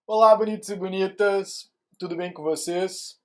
Olá, bonitos e bonitas, tudo bem com vocês?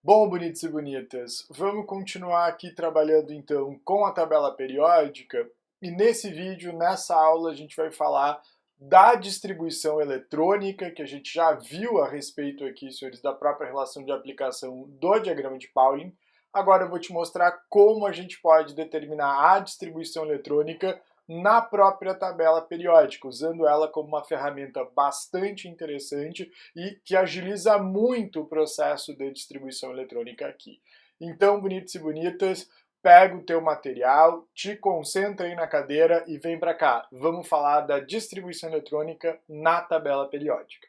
Bom, bonitos e bonitas, vamos continuar aqui trabalhando então com a tabela periódica e nesse vídeo, nessa aula, a gente vai falar da distribuição eletrônica, que a gente já viu a respeito aqui, senhores, da própria relação de aplicação do diagrama de Pauling. Agora eu vou te mostrar como a gente pode determinar a distribuição eletrônica na própria tabela periódica, usando ela como uma ferramenta bastante interessante e que agiliza muito o processo de distribuição eletrônica aqui. Então, bonitos e bonitas, pega o teu material, te concentra aí na cadeira e vem para cá. Vamos falar da distribuição eletrônica na tabela periódica.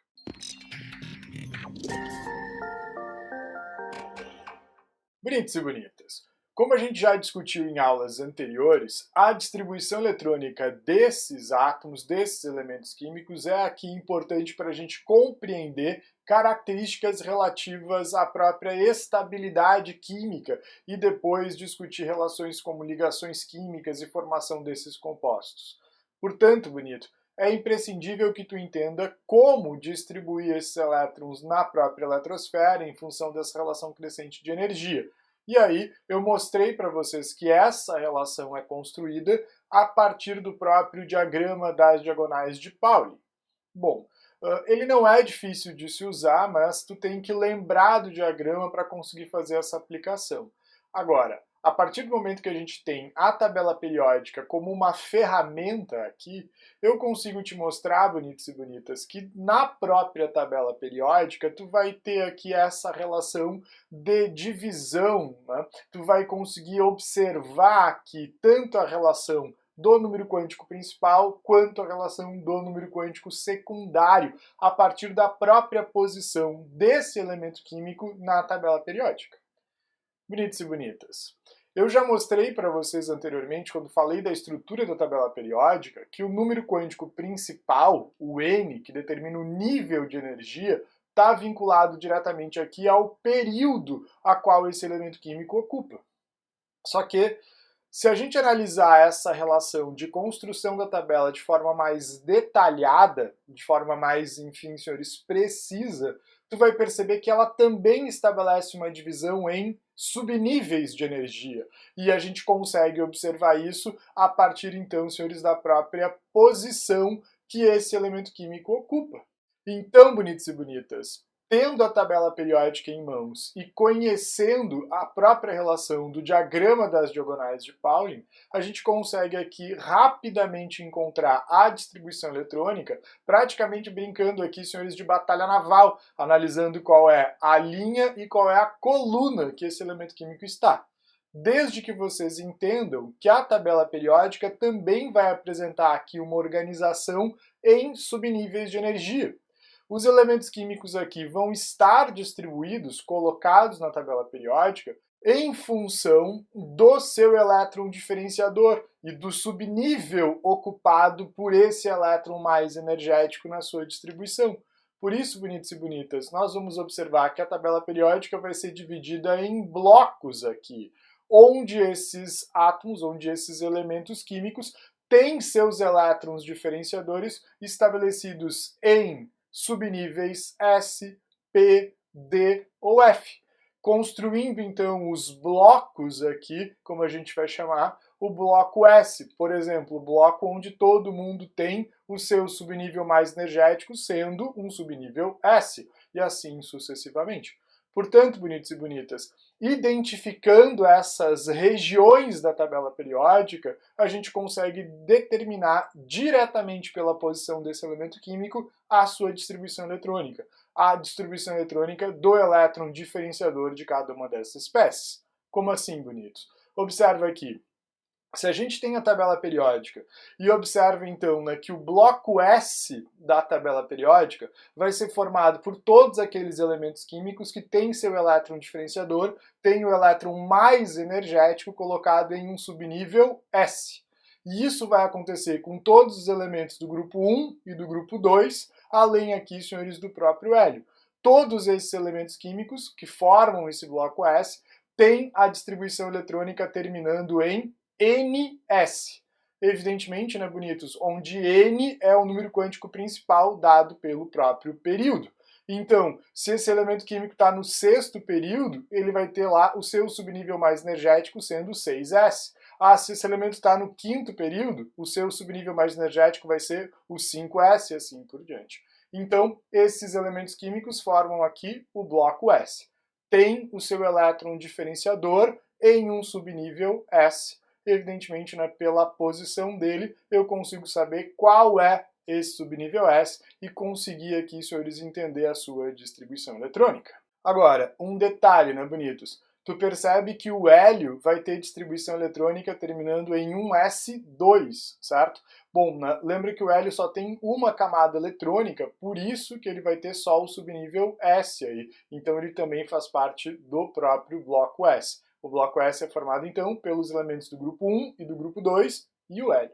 Bonitos e bonitas, como a gente já discutiu em aulas anteriores, a distribuição eletrônica desses átomos, desses elementos químicos, é aqui importante para a gente compreender características relativas à própria estabilidade química e depois discutir relações como ligações químicas e formação desses compostos. Portanto, bonito, é imprescindível que tu entenda como distribuir esses elétrons na própria eletrosfera em função dessa relação crescente de energia. E aí eu mostrei para vocês que essa relação é construída a partir do próprio diagrama das diagonais de Pauli. Bom, ele não é difícil de se usar, mas tu tem que lembrar do diagrama para conseguir fazer essa aplicação. Agora, a partir do momento que a gente tem a tabela periódica como uma ferramenta aqui, eu consigo te mostrar, bonitos e bonitas, que na própria tabela periódica tu vai ter aqui essa relação de divisão, né? Tu vai conseguir observar aqui tanto a relação do número quântico principal quanto a relação do número quântico secundário a partir da própria posição desse elemento químico na tabela periódica. Bonitos e bonitas. Eu já mostrei para vocês anteriormente, quando falei da estrutura da tabela periódica, que o número quântico principal, o N, que determina o nível de energia, está vinculado diretamente aqui ao período a qual esse elemento químico ocupa. Só que, se a gente analisar essa relação de construção da tabela de forma mais detalhada, de forma mais, enfim, senhores, precisa, tu vai perceber que ela também estabelece uma divisão em subníveis de energia. E a gente consegue observar isso a partir, então, senhores, da própria posição que esse elemento químico ocupa. Então, bonitos e bonitas, tendo a tabela periódica em mãos e conhecendo a própria relação do diagrama das diagonais de Pauling, a gente consegue aqui rapidamente encontrar a distribuição eletrônica, praticamente brincando aqui, senhores, de batalha naval, analisando qual é a linha e qual é a coluna que esse elemento químico está. Desde que vocês entendam que a tabela periódica também vai apresentar aqui uma organização em subníveis de energia. Os elementos químicos aqui vão estar distribuídos, colocados na tabela periódica, em função do seu elétron diferenciador e do subnível ocupado por esse elétron mais energético na sua distribuição. Por isso, bonitos e bonitas, nós vamos observar que a tabela periódica vai ser dividida em blocos aqui, onde esses átomos, onde esses elementos químicos têm seus elétrons diferenciadores estabelecidos em subníveis S, P, D ou F, construindo então os blocos aqui, como a gente vai chamar, o bloco S, por exemplo, o bloco onde todo mundo tem o seu subnível mais energético sendo um subnível S, e assim sucessivamente. Portanto, bonitos e bonitas, identificando essas regiões da tabela periódica, a gente consegue determinar diretamente pela posição desse elemento químico a sua distribuição eletrônica, a distribuição eletrônica do elétron diferenciador de cada uma dessas espécies. Como assim, bonitos? Observa aqui. Se a gente tem a tabela periódica e observa então, né, que o bloco S da tabela periódica vai ser formado por todos aqueles elementos químicos que têm seu elétron diferenciador, tem o elétron mais energético colocado em um subnível S. E isso vai acontecer com todos os elementos do grupo 1 e do grupo 2, além aqui, senhores, do próprio hélio. Todos esses elementos químicos que formam esse bloco S têm a distribuição eletrônica terminando em NS. Evidentemente, né, bonitos, onde n é o número quântico principal dado pelo próprio período. Então, se esse elemento químico está no sexto período, ele vai ter lá o seu subnível mais energético sendo 6s. Se esse elemento está no quinto período, o seu subnível mais energético vai ser o 5s e assim por diante. Então, esses elementos químicos formam aqui o bloco S. Tem o seu elétron diferenciador em um subnível S. Evidentemente, né, pela posição dele, eu consigo saber qual é esse subnível S e conseguir aqui, senhores, entender a sua distribuição eletrônica. Agora, um detalhe, né, bonitos? Tu percebe que o hélio vai ter distribuição eletrônica terminando em um S2, certo? Bom, né, lembra que o hélio só tem uma camada eletrônica, por isso que ele vai ter só o subnível S aí. Então ele também faz parte do próprio bloco S. O bloco S é formado, então, pelos elementos do grupo 1 e do grupo 2 e o hélio.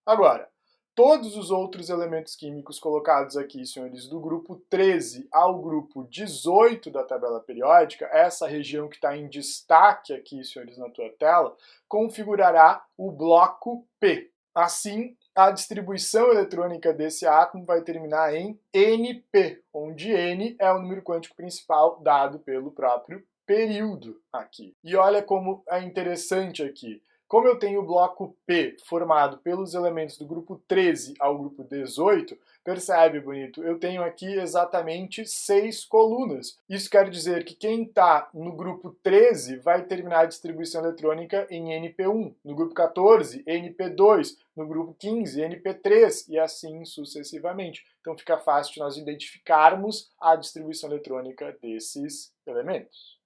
Agora, todos os outros elementos químicos colocados aqui, senhores, do grupo 13 ao grupo 18 da tabela periódica, essa região que está em destaque aqui, senhores, na tua tela, configurará o bloco P. Assim, a distribuição eletrônica desse átomo vai terminar em Np, onde N é o número quântico principal dado pelo próprio período aqui. E olha como é interessante aqui. Como eu tenho o bloco P formado pelos elementos do grupo 13 ao grupo 18, percebe, bonito, eu tenho aqui exatamente 6 colunas. Isso quer dizer que quem está no grupo 13 vai terminar a distribuição eletrônica em NP1, no grupo 14, NP2, no grupo 15, NP3 e assim sucessivamente. Então fica fácil de nós identificarmos a distribuição eletrônica desses elementos.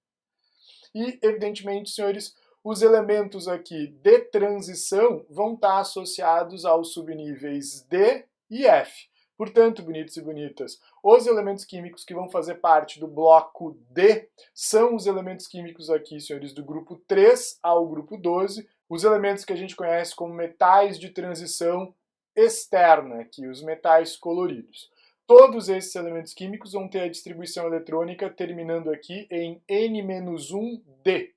E, evidentemente, senhores, os elementos aqui de transição vão estar associados aos subníveis D e F. Portanto, bonitos e bonitas, os elementos químicos que vão fazer parte do bloco D são os elementos químicos aqui, senhores, do grupo 3 ao grupo 12, os elementos que a gente conhece como metais de transição externa, aqui, os metais coloridos. Todos esses elementos químicos vão ter a distribuição eletrônica terminando aqui em N-1D.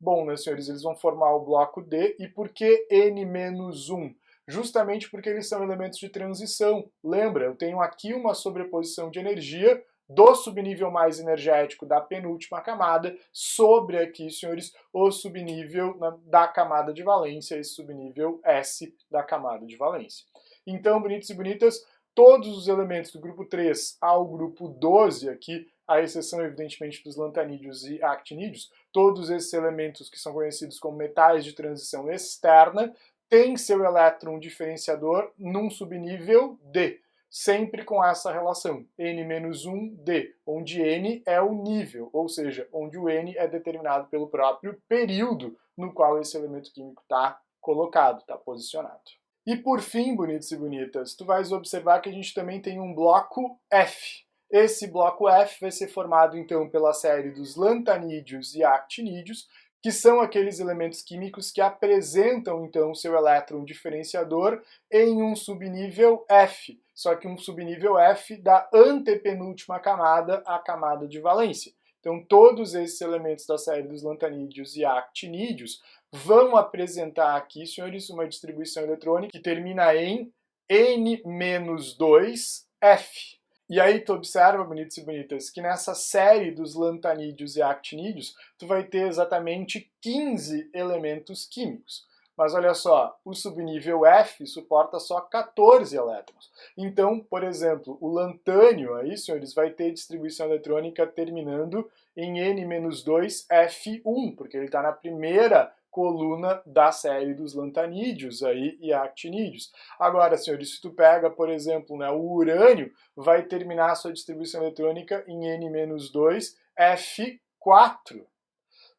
Bom, meus senhores, eles vão formar o bloco D. E por que N-1? Justamente porque eles são elementos de transição. Lembra, eu tenho aqui uma sobreposição de energia do subnível mais energético da penúltima camada sobre aqui, senhores, o subnível da camada de valência, esse subnível S da camada de valência. Então, bonitos e bonitas, todos os elementos do grupo 3 ao grupo 12 aqui, à exceção, evidentemente, dos lantanídeos e actinídeos, todos esses elementos que são conhecidos como metais de transição externa têm seu elétron diferenciador num subnível D, sempre com essa relação, N-1D, onde N é o nível, ou seja, onde o N é determinado pelo próprio período no qual esse elemento químico está colocado, está posicionado. E por fim, bonitos e bonitas, tu vais observar que a gente também tem um bloco F. Esse bloco F vai ser formado, então, pela série dos lantanídeos e actinídeos, que são aqueles elementos químicos que apresentam, então, seu elétron diferenciador em um subnível F, só que um subnível F da antepenúltima camada, a camada de valência. Então, todos esses elementos da série dos lantanídeos e actinídeos vão apresentar aqui, senhores, uma distribuição eletrônica que termina em N-2F. E aí tu observa, bonitos e bonitas, que nessa série dos lantanídeos e actinídeos, tu vai ter exatamente 15 elementos químicos. Mas olha só, o subnível F suporta só 14 elétrons. Então, por exemplo, o lantânio aí, senhores, vai ter distribuição eletrônica terminando em N-2F1, porque ele está na primeira coluna da série dos lantanídeos aí e actinídeos. Agora, senhores, se tu pega, por exemplo, né, o urânio, vai terminar a sua distribuição eletrônica em N-2F4.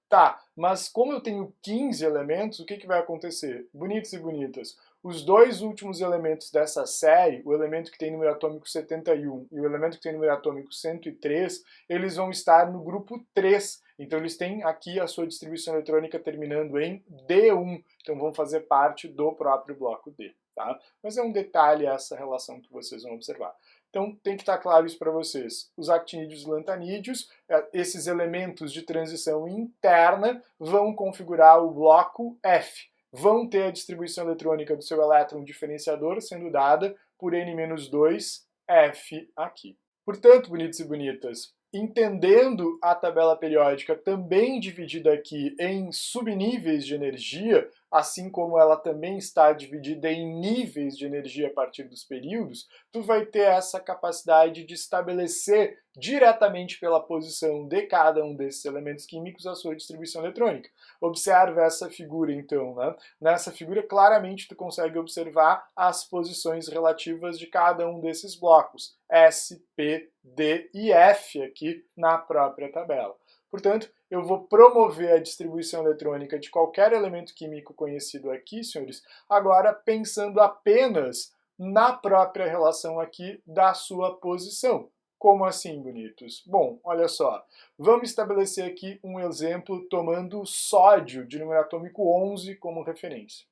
Tá, mas como eu tenho 15 elementos, o que vai acontecer? Bonitos e bonitas, os dois últimos elementos dessa série, o elemento que tem número atômico 71 e o elemento que tem número atômico 103, eles vão estar no grupo 3. Então eles têm aqui a sua distribuição eletrônica terminando em D1. Então vão fazer parte do próprio bloco D. Tá? Mas é um detalhe essa relação que vocês vão observar. Então tem que estar claro isso para vocês. Os actinídeos e lantanídeos, esses elementos de transição interna, vão configurar o bloco F. vão ter a distribuição eletrônica do seu elétron diferenciador sendo dada por N-2F aqui. Portanto, bonitos e bonitas, entendendo a tabela periódica também dividida aqui em subníveis de energia, assim como ela também está dividida em níveis de energia a partir dos períodos, tu vai ter essa capacidade de estabelecer diretamente pela posição de cada um desses elementos químicos a sua distribuição eletrônica. Observe essa figura então, né? Nessa figura claramente tu consegue observar as posições relativas de cada um desses blocos, S, P, D e F aqui na própria tabela. Portanto, eu vou promover a distribuição eletrônica de qualquer elemento químico conhecido aqui, senhores, agora pensando apenas na própria relação aqui da sua posição. Como assim, bonitos? Bom, olha só, vamos estabelecer aqui um exemplo tomando sódio de número atômico 11 como referência.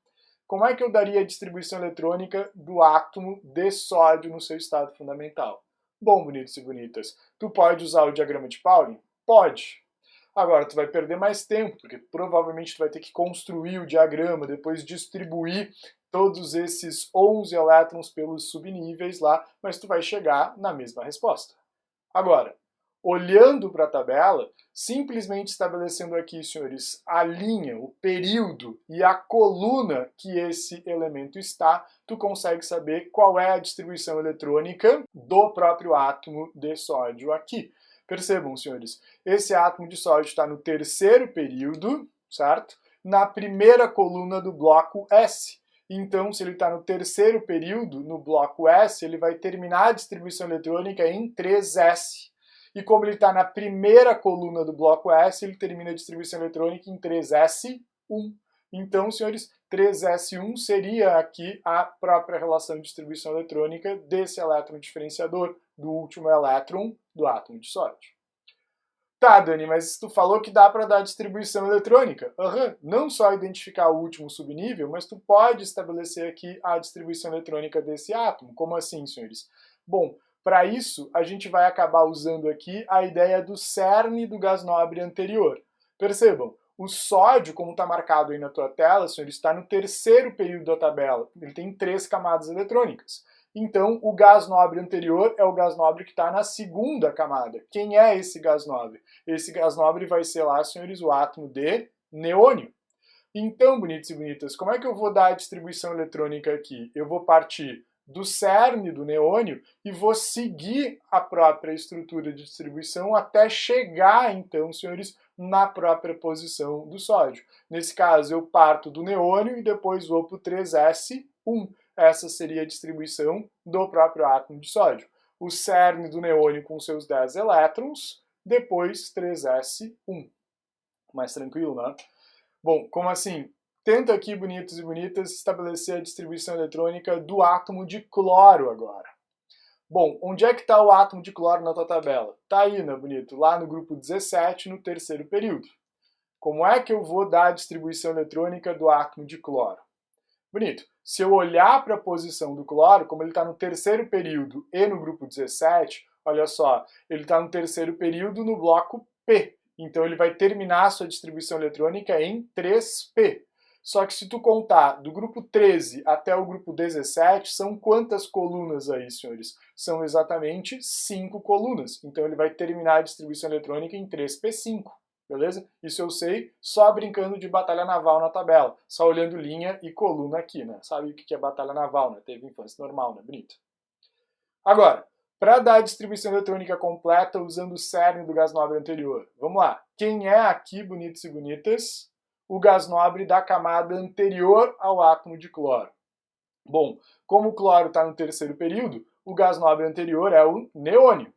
Como é que eu daria a distribuição eletrônica do átomo de sódio no seu estado fundamental? Bom, bonitos e bonitas, tu pode usar o diagrama de Pauling? Pode. Agora, tu vai perder mais tempo, porque provavelmente tu vai ter que construir o diagrama, depois distribuir todos esses 11 elétrons pelos subníveis lá, mas tu vai chegar na mesma resposta. Agora, olhando para a tabela, simplesmente estabelecendo aqui, senhores, a linha, o período e a coluna que esse elemento está, tu consegue saber qual é a distribuição eletrônica do próprio átomo de sódio aqui. Percebam, senhores, esse átomo de sódio está no terceiro período, certo? Na primeira coluna do bloco S. Então, se ele está no terceiro período, no bloco S, ele vai terminar a distribuição eletrônica em 3s. E como ele está na primeira coluna do bloco S, ele termina a distribuição eletrônica em 3s1. Então, senhores, 3s1 seria aqui a própria relação de distribuição eletrônica desse elétron diferenciador, do último elétron do átomo de sódio. Tá, Dani, mas tu falou que dá para dar distribuição eletrônica. Não só identificar o último subnível, mas tu pode estabelecer aqui a distribuição eletrônica desse átomo. Como assim, senhores? Bom, para isso, a gente vai acabar usando aqui a ideia do cerne do gás nobre anterior. Percebam, o sódio, como está marcado aí na tua tela, senhores, está no terceiro período da tabela. Ele tem 3 camadas eletrônicas. Então, o gás nobre anterior é o gás nobre que está na segunda camada. Quem é esse gás nobre? Esse gás nobre vai ser lá, senhores, o átomo de neônio. Então, bonitos e bonitas, como é que eu vou dar a distribuição eletrônica aqui? Eu vou partir do cerne do neônio e vou seguir a própria estrutura de distribuição até chegar, então, senhores, na própria posição do sódio. Nesse caso, eu parto do neônio e depois vou para o 3s1. Essa seria a distribuição do próprio átomo de sódio. O cerne do neônio com seus 10 elétrons, depois 3s1. Mais tranquilo, né? Bom, como assim? Tenta aqui, bonitos e bonitas, estabelecer a distribuição eletrônica do átomo de cloro agora. Bom, onde é que está o átomo de cloro na tua tabela? Está aí, né, bonito? Lá no grupo 17, no terceiro período. Como é que eu vou dar a distribuição eletrônica do átomo de cloro? Bonito. Se eu olhar para a posição do cloro, como ele está no terceiro período e no grupo 17, olha só, ele está no terceiro período no bloco P. Então ele vai terminar a sua distribuição eletrônica em 3p. Só que se tu contar do grupo 13 até o grupo 17, são quantas colunas aí, senhores? São exatamente 5 colunas. Então ele vai terminar a distribuição eletrônica em 3p5. Beleza? Isso eu sei só brincando de batalha naval na tabela. Só olhando linha e coluna aqui, né? Sabe o que é batalha naval, né? Teve infância normal, né? Bonito. Agora, para dar a distribuição eletrônica completa usando o cerne do gás nobre anterior. Vamos lá. Quem é aqui, bonitos e bonitas, o gás nobre da camada anterior ao átomo de cloro? Bom, como o cloro está no terceiro período, o gás nobre anterior é o neônio.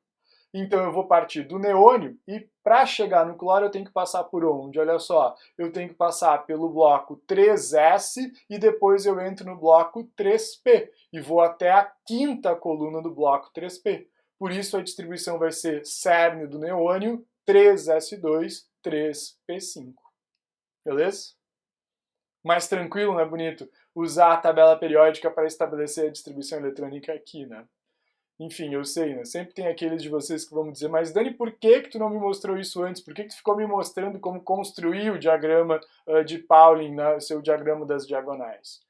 Então eu vou partir do neônio e para chegar no cloro eu tenho que passar por onde? Olha só, eu tenho que passar pelo bloco 3s e depois eu entro no bloco 3p e vou até a quinta coluna do bloco 3p. Por isso a distribuição vai ser cerne do neônio 3s2, 3p5. Beleza? Mais tranquilo, né, bonito? Usar a tabela periódica para estabelecer a distribuição eletrônica aqui, né? Enfim, eu sei, né? Sempre tem aqueles de vocês que vão me dizer, mas Dani, por que que tu não me mostrou isso antes? Por que que tu ficou me mostrando como construir o diagrama de Pauling, né? O seu diagrama das diagonais?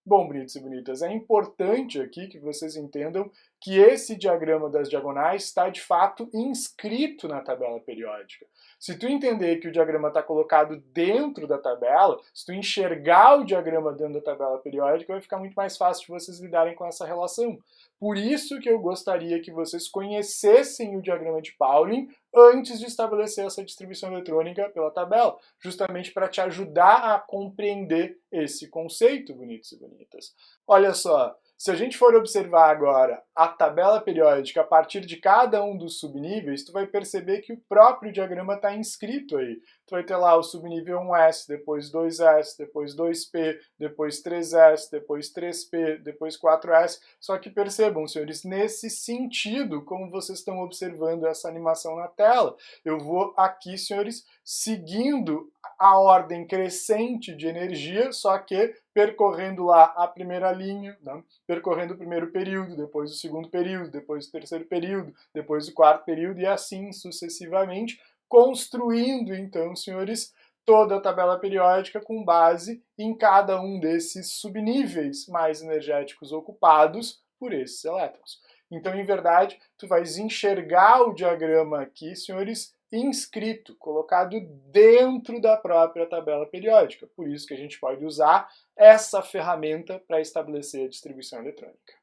Bom, bonitos e bonitas, é importante aqui que vocês entendam que esse diagrama das diagonais está de fato inscrito na tabela periódica. Se tu entender que o diagrama está colocado dentro da tabela, se tu enxergar o diagrama dentro da tabela periódica, vai ficar muito mais fácil de vocês lidarem com essa relação. Por isso que eu gostaria que vocês conhecessem o diagrama de Pauling antes de estabelecer essa distribuição eletrônica pela tabela, justamente para te ajudar a compreender esse conceito, bonitos e bonitas. Olha só, se a gente for observar agora a tabela periódica a partir de cada um dos subníveis, tu vai perceber que o próprio diagrama está inscrito aí. Tu vai ter lá o subnível 1S, depois 2S, depois 2P, depois 3S, depois 3P, depois 4S. Só que percebam, senhores, nesse sentido, como vocês estão observando essa animação na tela, eu vou aqui, senhores, seguindo a ordem crescente de energia, só que percorrendo lá a primeira linha, né? Percorrendo o primeiro período, depois o segundo período, depois o terceiro período, depois o quarto período e assim sucessivamente, construindo então, senhores, toda a tabela periódica com base em cada um desses subníveis mais energéticos ocupados por esses elétrons. Então, em verdade, tu vais enxergar o diagrama aqui, senhores, inscrito, colocado dentro da própria tabela periódica. Por isso que a gente pode usar essa ferramenta para estabelecer a distribuição eletrônica.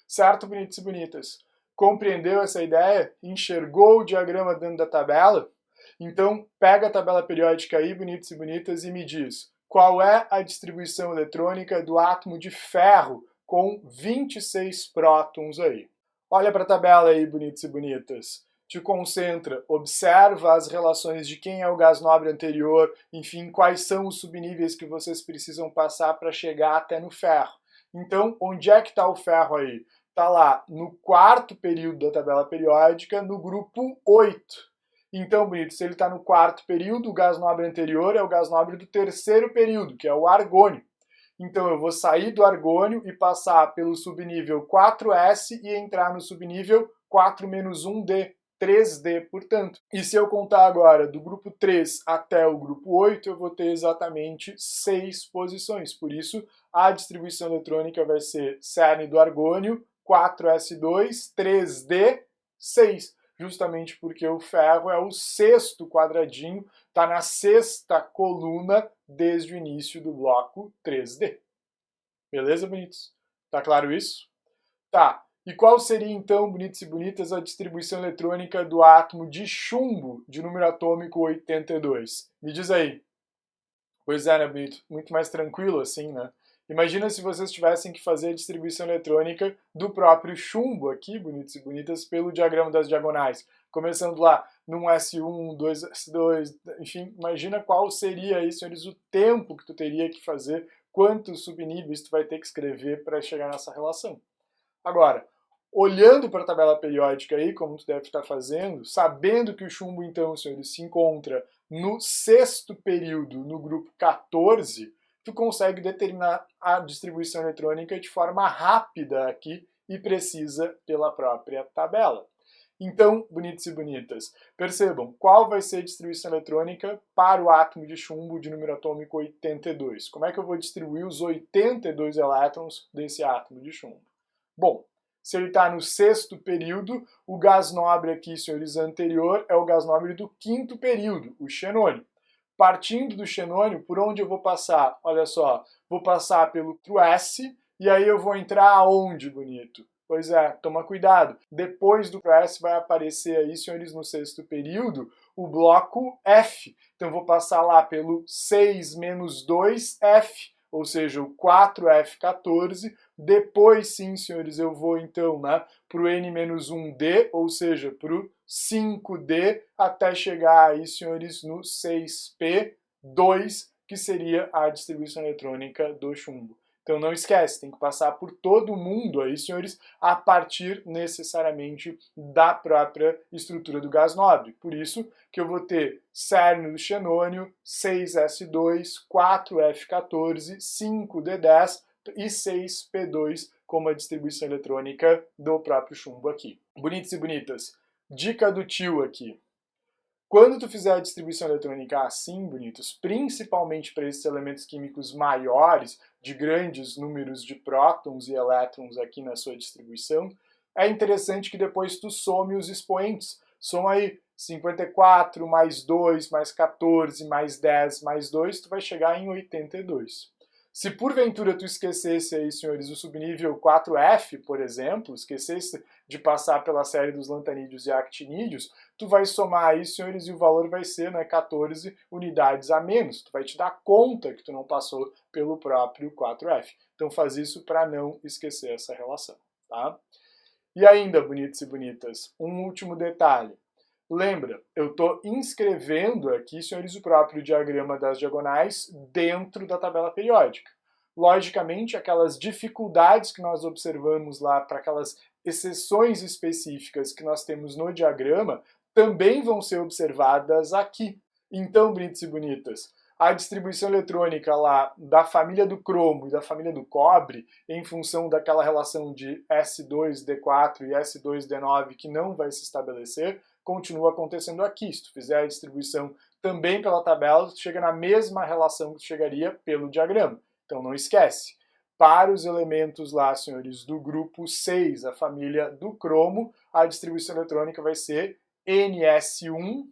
Certo, bonitos e bonitas? Compreendeu essa ideia? Enxergou o diagrama dentro da tabela? Então, pega a tabela periódica aí, bonitos e bonitas, e me diz qual é a distribuição eletrônica do átomo de ferro com 26 prótons aí. Olha para a tabela aí, bonitos e bonitas. Te concentra, observa as relações de quem é o gás nobre anterior, enfim, quais são os subníveis que vocês precisam passar para chegar até no ferro. Então, onde é que está o ferro aí? Está lá no quarto período da tabela periódica, no grupo 8. Então, bonito, se ele está no quarto período, o gás nobre anterior é o gás nobre do terceiro período, que é o argônio. Então, eu vou sair do argônio e passar pelo subnível 4S e entrar no subnível 4-1D. 3D, portanto. E se eu contar agora do grupo 3 até o grupo 8, eu vou ter exatamente 6 posições. Por isso, a distribuição eletrônica vai ser cerne do argônio, 4s2, 3d, 6. Justamente porque o ferro é o sexto quadradinho, está na sexta coluna desde o início do bloco 3D. Beleza, bonitos? Tá claro isso? Tá. E qual seria, então, bonitos e bonitas, a distribuição eletrônica do átomo de chumbo de número atômico 82? Me diz aí. Pois é, né, bonito? Muito mais tranquilo assim, né? Imagina se vocês tivessem que fazer a distribuição eletrônica do próprio chumbo aqui, bonitos e bonitas, pelo diagrama das diagonais. Começando lá num S1, 2S2, enfim, imagina qual seria aí, senhores, o tempo que tu teria que fazer, quantos subníveis tu vai ter que escrever para chegar nessa relação. Agora, olhando para a tabela periódica aí, como tu deve estar fazendo, sabendo que o chumbo, então, senhores, se encontra no sexto período, no grupo 14, tu consegue determinar a distribuição eletrônica de forma rápida aqui e precisa pela própria tabela. Então, bonitos e bonitas, percebam qual vai ser a distribuição eletrônica para o átomo de chumbo de número atômico 82. Como é que eu vou distribuir os 82 elétrons desse átomo de chumbo? Bom, se ele está no sexto período, o gás nobre aqui, senhores, anterior é o gás nobre do quinto período, o xenônio. Partindo do xenônio, por onde eu vou passar? Olha só, vou passar pelo S e aí eu vou entrar aonde, bonito? Pois é, toma cuidado. Depois do S vai aparecer aí, senhores, no sexto período, o bloco F. Então eu vou passar lá pelo 6-2F, ou seja, o 4F14. Depois, sim, senhores, eu vou então, né, para o N-1D, ou seja, para o 5D, até chegar aí, senhores, no 6P2, que seria a distribuição eletrônica do chumbo. Então não esquece, tem que passar por todo mundo aí, senhores, a partir necessariamente da própria estrutura do gás nobre. Por isso que eu vou ter cerne do xenônio, 6s2, 4f14, 5d10 e 6p2 como a distribuição eletrônica do próprio chumbo aqui. Bonitos e bonitas, dica do tio aqui. Quando tu fizer a distribuição eletrônica assim, bonitos, principalmente para esses elementos químicos maiores, de grandes números de prótons e elétrons aqui na sua distribuição, é interessante que depois tu some os expoentes. Soma aí 54 mais 2 mais 14 mais 10 mais 2, tu vai chegar em 82. Se porventura tu esquecesse aí, senhores, o subnível 4F, por exemplo, esquecesse de passar pela série dos lantanídeos e actinídeos, tu vai somar aí, senhores, e o valor vai ser, né, 14 unidades a menos. Tu vai te dar conta que tu não passou pelo próprio 4F. Então faz isso para não esquecer essa relação, tá? E ainda, bonitos e bonitas, um último detalhe. Lembra, eu estou inscrevendo aqui, senhores, o próprio diagrama das diagonais dentro da tabela periódica. Logicamente, aquelas dificuldades que nós observamos lá para aquelas exceções específicas que nós temos no diagrama também vão ser observadas aqui. Então, bonitos e bonitas, a distribuição eletrônica lá da família do cromo e da família do cobre, em função daquela relação de S2D4 e S2D9 que não vai se estabelecer, continua acontecendo aqui. Se tu fizer a distribuição também pela tabela, tu chega na mesma relação que tu chegaria pelo diagrama. Então não esquece. Para os elementos lá, senhores, do grupo 6, a família do cromo, a distribuição eletrônica vai ser NS1,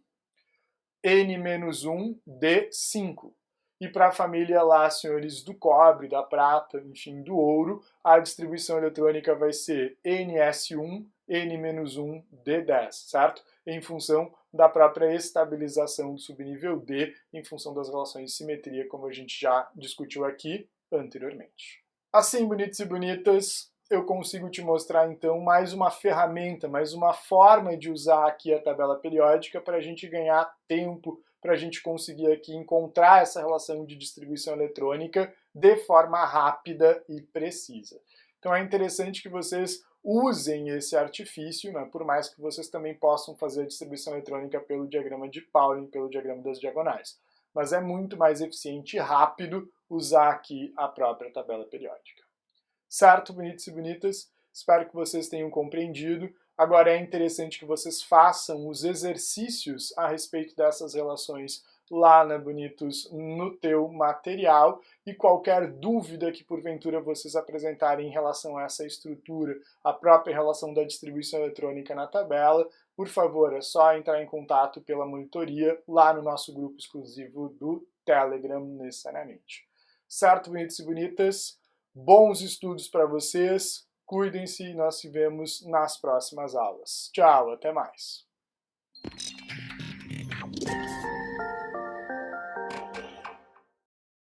N-1, D5. E para a família lá, senhores, do cobre, da prata, enfim, do ouro, a distribuição eletrônica vai ser NS1, N-1, D10, certo? Em função da própria estabilização do subnível D, em função das relações de simetria, como a gente já discutiu aqui anteriormente. Assim, bonitos e bonitas, eu consigo te mostrar então mais uma ferramenta, mais uma forma de usar aqui a tabela periódica para a gente ganhar tempo, para a gente conseguir aqui encontrar essa relação de distribuição eletrônica de forma rápida e precisa. Então é interessante que vocês usem esse artifício, né, por mais que vocês também possam fazer a distribuição eletrônica pelo diagrama de Pauling, pelo diagrama das diagonais. Mas é muito mais eficiente e rápido usar aqui a própria tabela periódica. Certo, bonitos e bonitas? Espero que vocês tenham compreendido. Agora é interessante que vocês façam os exercícios a respeito dessas relações lá, né, bonitos, no teu material, e qualquer dúvida que porventura vocês apresentarem em relação a essa estrutura, a própria relação da distribuição eletrônica na tabela, por favor, é só entrar em contato pela monitoria lá no nosso grupo exclusivo do Telegram, necessariamente. Certo, bonitos e bonitas? Bons estudos para vocês, cuidem-se e nós nos vemos nas próximas aulas. Tchau, até mais!